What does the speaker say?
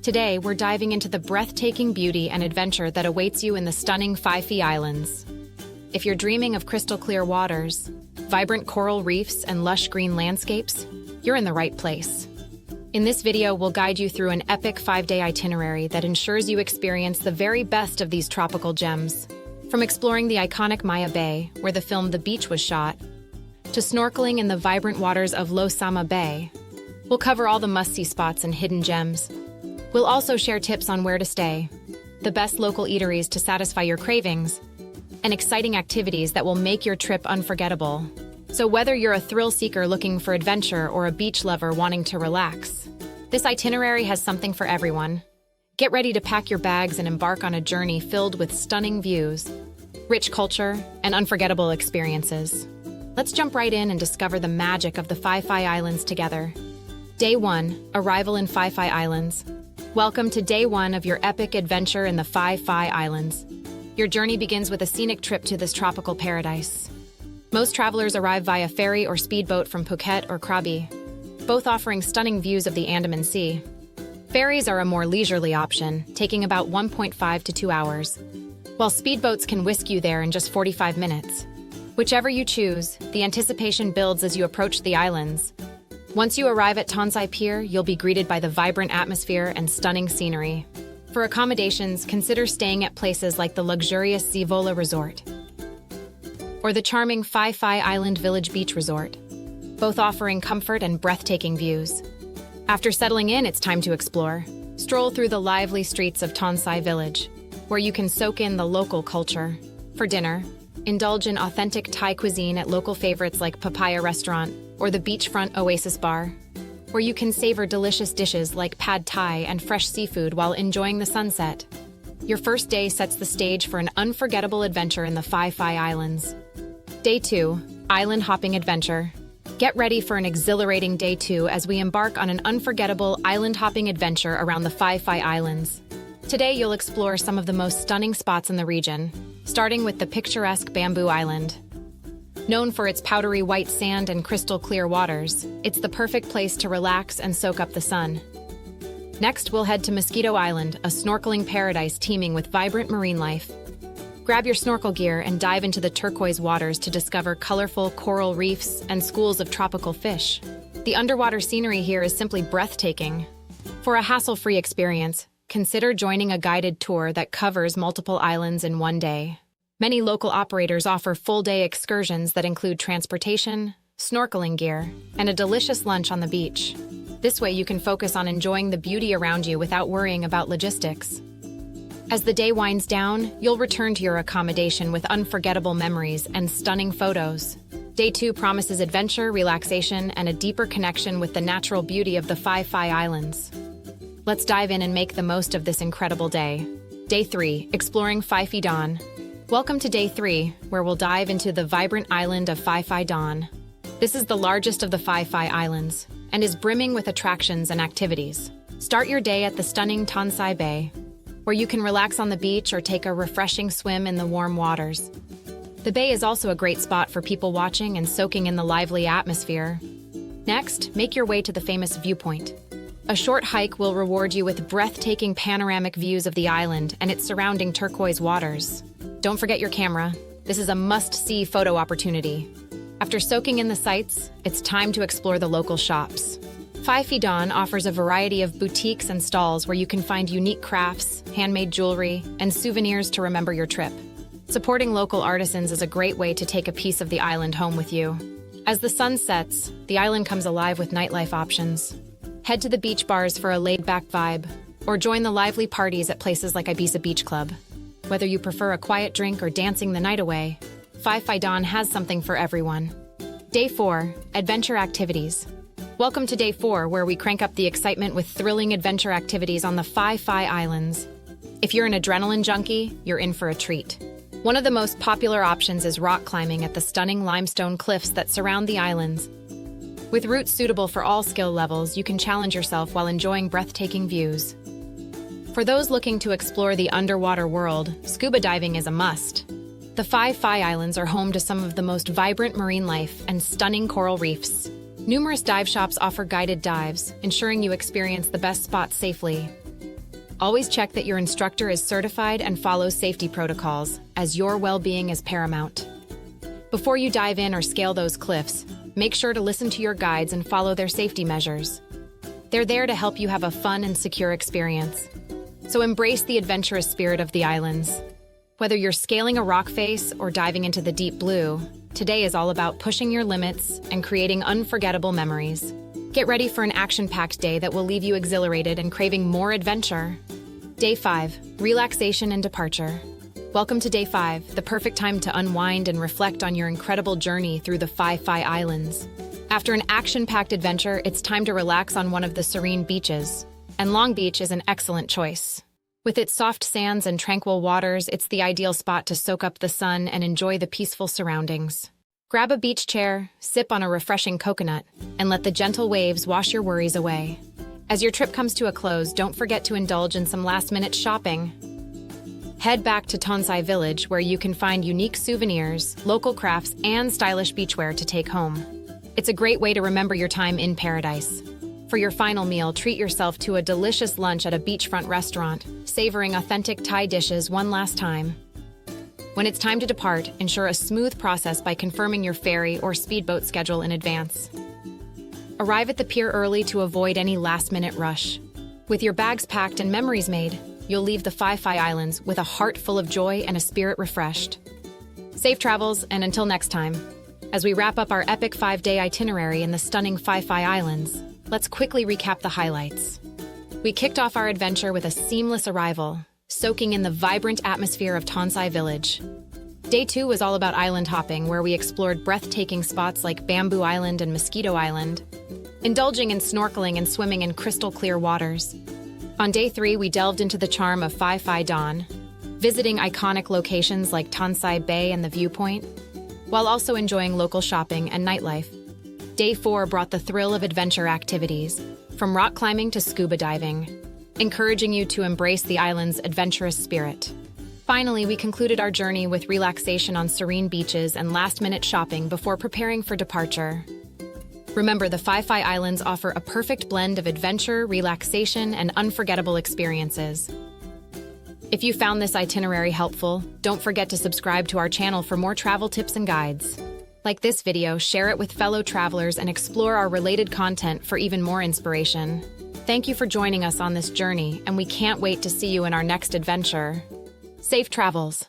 Today, we're diving into the breathtaking beauty and adventure that awaits you in the stunning Phi Phi Islands. If you're dreaming of crystal clear waters, vibrant coral reefs, and lush green landscapes, you're in the right place. In this video, we'll guide you through an epic 5-day itinerary that ensures you experience the very best of these tropical gems. From exploring the iconic Maya Bay, where the film The Beach was shot, to snorkeling in the vibrant waters of Loh Samah Bay, we'll cover all the must-see spots and hidden gems. We'll also share tips on where to stay, the best local eateries to satisfy your cravings, and exciting activities that will make your trip unforgettable. So whether you're a thrill seeker looking for adventure or a beach lover wanting to relax, this itinerary has something for everyone. Get ready to pack your bags and embark on a journey filled with stunning views, rich culture, and unforgettable experiences. Let's jump right in and discover the magic of the Phi Phi Islands together. Day 1. Arrival in Phi Phi Islands. Welcome to Day 1 of your epic adventure in the Phi Phi Islands. Your journey begins with a scenic trip to this tropical paradise. Most travelers arrive via ferry or speedboat from Phuket or Krabi, both offering stunning views of the Andaman Sea. Ferries are a more leisurely option, taking about 1.5 to 2 hours, while speedboats can whisk you there in just 45 minutes. Whichever you choose, the anticipation builds as you approach the islands. Once you arrive at Tonsai Pier, you'll be greeted by the vibrant atmosphere and stunning scenery. For accommodations, consider staying at places like the luxurious Zivola Resort or the charming Phi Phi Island Village Beach Resort, both offering comfort and breathtaking views. After settling in, it's time to explore. Stroll through the lively streets of Tonsai Village, where you can soak in the local culture. For dinner, indulge in authentic Thai cuisine at local favorites like Papaya Restaurant or the Beachfront Oasis Bar, where you can savor delicious dishes like pad thai and fresh seafood while enjoying the sunset. Your first day sets the stage for an unforgettable adventure in the Phi Phi Islands. Day 2. Island Hopping Adventure. Get ready for an exhilarating Day 2 as we embark on an unforgettable island hopping adventure around the Phi Phi Islands. Today, you'll explore some of the most stunning spots in the region, starting with the picturesque Bamboo Island. Known for its powdery white sand and crystal clear waters, it's the perfect place to relax and soak up the sun. Next, we'll head to Mosquito Island, a snorkeling paradise teeming with vibrant marine life. Grab your snorkel gear and dive into the turquoise waters to discover colorful coral reefs and schools of tropical fish. The underwater scenery here is simply breathtaking. For a hassle-free experience, consider joining a guided tour that covers multiple islands in one day. Many local operators offer full-day excursions that include transportation, snorkeling gear, and a delicious lunch on the beach. This way you can focus on enjoying the beauty around you without worrying about logistics. As the day winds down, you'll return to your accommodation with unforgettable memories and stunning photos. Day 2 promises adventure, relaxation, and a deeper connection with the natural beauty of the Phi Phi Islands. Let's dive in and make the most of this incredible day. Day 3. Exploring Phi Phi Don. Welcome to Day 3, where we'll dive into the vibrant island of Phi Phi Don. This is the largest of the Phi Phi Islands and is brimming with attractions and activities. Start your day at the stunning Tonsai Bay, where you can relax on the beach or take a refreshing swim in the warm waters. The bay is also a great spot for people watching and soaking in the lively atmosphere. Next, make your way to the famous viewpoint. A short hike will reward you with breathtaking panoramic views of the island and its surrounding turquoise waters. Don't forget your camera. This is a must-see photo opportunity. After soaking in the sights, it's time to explore the local shops. Phi Phi Don offers a variety of boutiques and stalls where you can find unique crafts, handmade jewelry, and souvenirs to remember your trip. Supporting local artisans is a great way to take a piece of the island home with you. As the sun sets, the island comes alive with nightlife options. Head to the beach bars for a laid-back vibe, or join the lively parties at places like Ibiza Beach Club. Whether you prefer a quiet drink or dancing the night away, Phi Phi Don has something for everyone. Day 4. Adventure Activities. Welcome to Day 4, where we crank up the excitement with thrilling adventure activities on the Phi Phi Islands. If you're an adrenaline junkie, you're in for a treat. One of the most popular options is rock climbing at the stunning limestone cliffs that surround the islands. With routes suitable for all skill levels, you can challenge yourself while enjoying breathtaking views. For those looking to explore the underwater world, scuba diving is a must. The Phi Phi Islands are home to some of the most vibrant marine life and stunning coral reefs. Numerous dive shops offer guided dives, ensuring you experience the best spots safely. Always check that your instructor is certified and follows safety protocols, as your well-being is paramount. Before you dive in or scale those cliffs, make sure to listen to your guides and follow their safety measures. They're there to help you have a fun and secure experience. So embrace the adventurous spirit of the islands. Whether you're scaling a rock face or diving into the deep blue, today is all about pushing your limits and creating unforgettable memories. Get ready for an action-packed day that will leave you exhilarated and craving more adventure. Day 5, Relaxation and Departure. Welcome to Day 5, the perfect time to unwind and reflect on your incredible journey through the Phi Phi Islands. After an action-packed adventure, it's time to relax on one of the serene beaches. And Long Beach is an excellent choice. With its soft sands and tranquil waters, it's the ideal spot to soak up the sun and enjoy the peaceful surroundings. Grab a beach chair, sip on a refreshing coconut, and let the gentle waves wash your worries away. As your trip comes to a close, don't forget to indulge in some last-minute shopping. Head back to Tonsai Village, where you can find unique souvenirs, local crafts, and stylish beachwear to take home. It's a great way to remember your time in paradise. For your final meal, treat yourself to a delicious lunch at a beachfront restaurant, savoring authentic Thai dishes one last time. When it's time to depart, ensure a smooth process by confirming your ferry or speedboat schedule in advance. Arrive at the pier early to avoid any last-minute rush. With your bags packed and memories made, you'll leave the Phi Phi Islands with a heart full of joy and a spirit refreshed. Safe travels, and until next time. As we wrap up our epic 5-day itinerary in the stunning Phi Phi Islands, let's quickly recap the highlights. We kicked off our adventure with a seamless arrival, soaking in the vibrant atmosphere of Tonsai Village. Day 2 was all about island hopping, where we explored breathtaking spots like Bamboo Island and Mosquito Island, indulging in snorkeling and swimming in crystal-clear waters. On Day 3, we delved into the charm of Phi Phi Don, visiting iconic locations like Tonsai Bay and the Viewpoint, while also enjoying local shopping and nightlife. Day 4 brought the thrill of adventure activities, from rock climbing to scuba diving, encouraging you to embrace the island's adventurous spirit. Finally, we concluded our journey with relaxation on serene beaches and last-minute shopping before preparing for departure. Remember, the Phi Phi Islands offer a perfect blend of adventure, relaxation, and unforgettable experiences. If you found this itinerary helpful, don't forget to subscribe to our channel for more travel tips and guides. Like this video, share it with fellow travelers and explore our related content for even more inspiration. Thank you for joining us on this journey, and we can't wait to see you in our next adventure. Safe travels!